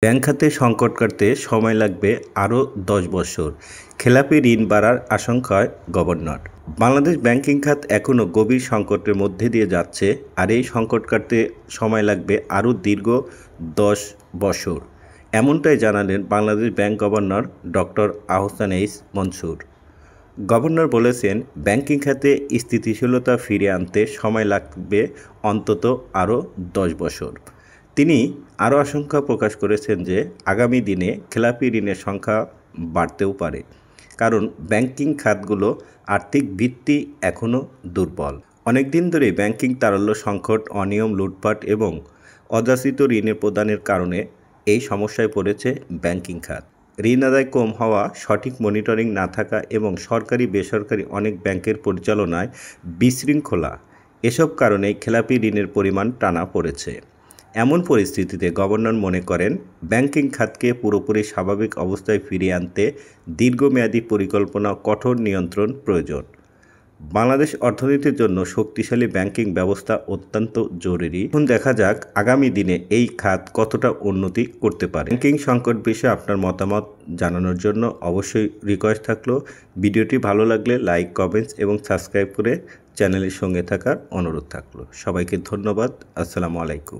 Bank খাতে সংকট কাটতে সময় লাগবে আরও ১০ বছর, খেলাপি ঋণ বাড়ার আশঙ্কায় গভর্নর। বাংলাদেশ ব্যাংকিং খাত এখনও গভীর সংকটের মধ্যে দিয়ে যাচ্ছে, আর এই সংকট কাটতে সময় লাগবে আরও দীর্ঘ ১০ বছর। এমনটাই জানালেন Bangladesh bank governor doctor Ahsan H Mansur. Governor বলেছেন, ব্যাংকিং খাতে স্থিতিশীলতা ফিরিয়ে আনতে সময় লাগবে অন্তত আরও ১০ বছর। তিনি আরও আশঙ্কা প্রকাশ করেছেন যে আগামী দিনে খেলাপি ঋণের সংখ্যা বাড়তেও পারে, কারণ ব্যাংকিং খাতগুলো আর্থিক ভিত্তি এখনও দুর্বল। অনেকদিন ধরেই ব্যাংকিং তারল্য সংকট, অনিয়ম, লুটপাট এবং অযাচিত ঋণের প্রদানের কারণে এই সমস্যায় পড়েছে ব্যাংকিং খাত। ঋণ আদায় কম হওয়া, সঠিক মনিটরিং না থাকা এবং সরকারি বেসরকারি অনেক ব্যাংকের পরিচালনায় বিশৃঙ্খলা, এসব কারণেই খেলাপি ঋণের পরিমাণ টানা পড়েছে। এমন পরিস্থিতিতে গভর্নর মনে করেন, ব্যাংকিং খাতকে পুরোপুরি স্বাভাবিক অবস্থায় ফিরিয়ে আনতে দীর্ঘমেয়াদী পরিকল্পনা ও কঠোর নিয়ন্ত্রণ প্রয়োজন। বাংলাদেশ অর্থনীতির জন্য শক্তিশালী ব্যাংকিং ব্যবস্থা অত্যন্ত জরুরি। এখন দেখা যাক আগামী দিনে এই খাত কতটা উন্নতি করতে পারে। ব্যাংকিং সংকট বিষয়ে আপনার মতামত জানানোর জন্য অবশ্যই রিকোয়েস্ট থাকলো, ভিডিওটি ভালো লাগলে লাইক, কমেন্টস এবং সাবস্ক্রাইব করে চ্যানেলের সঙ্গে থাকার অনুরোধ থাকলো। সবাইকে ধন্যবাদ। আসসালামু আলাইকুম।